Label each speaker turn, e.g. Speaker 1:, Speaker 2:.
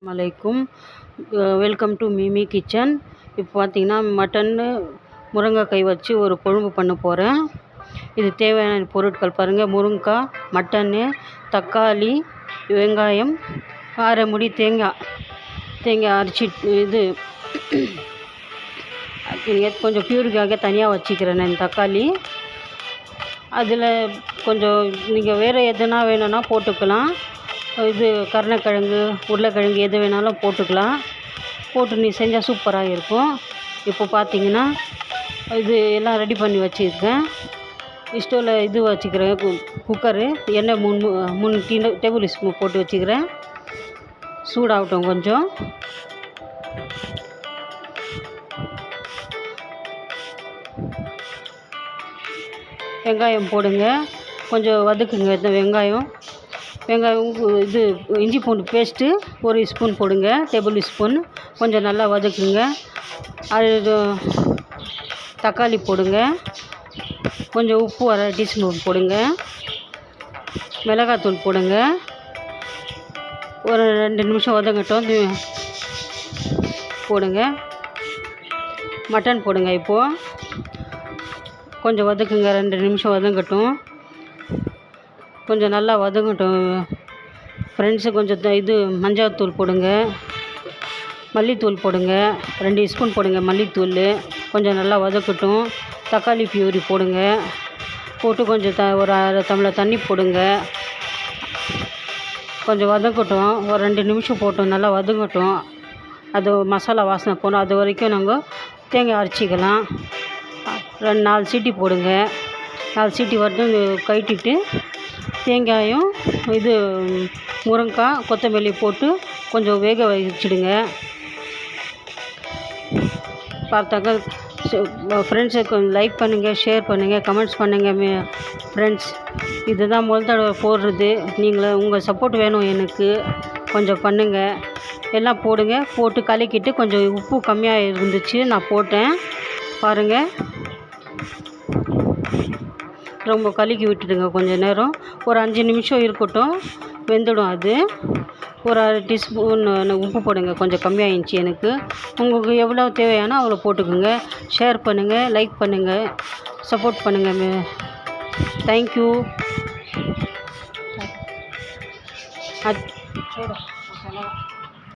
Speaker 1: அலைக்கும். Welcome to meme kitchen. இப்போ பார்த்தீங்கன்னா மட்டன்னு முருங்கைக்காய் வச்சு ஒரு குழம்பு பண்ண போகிறேன். இது தேவையான பொருட்கள் பாருங்கள். முருங்கைக்காய், மட்டன்னு, தக்காளி, வெங்காயம், அரை முடி தேங்காய் அரைச்சி இது கொஞ்சம் பியூரிக்காக தனியாக வச்சுக்கிறேன் நான். தக்காளி அதில் கொஞ்சம் நீங்கள் வேறு எதுனா வேணும்னா போட்டுக்கலாம். இது கருணக்கிழங்கு, உருளைக்கிழங்கு எது வேணாலும் போட்டுக்கலாம். போட்டு நீ செஞ்சால் சூப்பராக இருக்கும். இப்போ பார்த்தீங்கன்னா இது எல்லாம் ரெடி பண்ணி வச்சுருக்கேன். ஸ்டவ்வில் இது வச்சுக்கிறேன், குக்கரு. எண்ணெய் 3 டேபிள் ஸ்பூன் போட்டு வச்சுக்கிறேன். சூடாகட்டும் கொஞ்சம். வெங்காயம் போடுங்க, கொஞ்சம் வதக்குங்க. இந்த வெங்காயம் இது இஞ்சி பூண்டு பேஸ்ட்டு 1 ஸ்பூன் போடுங்க, டேபிள் ஸ்பூன். கொஞ்சம் நல்லா வதக்குங்க. அது தக்காளி போடுங்க, கொஞ்சம் உப்பு 1/2 டீஸ்பூன் போடுங்க. மிளகாத்தூள் போடுங்க. ஒரு 2 நிமிஷம் வதங்கட்டும். போடுங்க. மட்டன் போடுங்க. இப்போது கொஞ்சம் வதக்குங்க, 2 நிமிஷம் வதங்கட்டும். கொஞ்சம் நல்லா வதங்கட்டும் ஃப்ரெண்ட்ஸு. கொஞ்சம் இது மஞ்சள்தூள் போடுங்க, மல்லித்தூள் போடுங்க, 2 ஸ்பூன் போடுங்க மல்லித்தூள். கொஞ்சம் நல்லா வதக்கட்டும். தக்காளி பியூரி போடுங்க. போட்டு கொஞ்சம் ஒரு 1/2 டம்ளர் தண்ணி போடுங்க. கொஞ்சம் வதக்கட்டும். ஒரு 2 நிமிஷம் போட்டோம், நல்லா வதங்கட்டும். அது மசாலா வாசனை போகணும். அது வரைக்கும் நாங்கள் தேங்காய் அரைச்சிக்கலாம். 4 சீட்டி போடுங்க. 4 சீட்டி வரட்டும். கழட்டிட்டு தேங்காயும் இது முருங்கைக்காய், கொத்தமல்லி போட்டு கொஞ்சம் வேக வச்சிடுங்க. பார்த்தாக்கா ஃப்ரெண்ட்ஸுக்கு லைக் பண்ணுங்கள், ஷேர் பண்ணுங்கள், கமெண்ட்ஸ் பண்ணுங்கள் ஃப்ரெண்ட்ஸ். இதுதான் முதல் தடவை போடுறது. நீங்களும் உங்கள் சப்போர்ட் வேணும் எனக்கு. கொஞ்சம் பண்ணுங்கள். எல்லாம் போடுங்க. போட்டு கலக்கிட்டு கொஞ்சம் உப்பு கம்மியாக இருந்துச்சு, நான் போட்டேன். பாருங்கள், ரொம்ப கலக்கி விட்டுடுங்க கொஞ்சம் நேரம். ஒரு 5 நிமிஷம் இருக்கட்டும், வெந்துடும் அது. ஒரு 1/2 டீஸ்பூன் உப்பு போடுங்க. கொஞ்சம் கம்மியாகிடுச்சு எனக்கு. உங்களுக்கு எவ்வளோ தேவையானோ அவ்வளோ போட்டுக்கோங்க. ஷேர் பண்ணுங்கள், லைக் பண்ணுங்கள், சப்போர்ட் பண்ணுங்கள். தேங்க்யூ.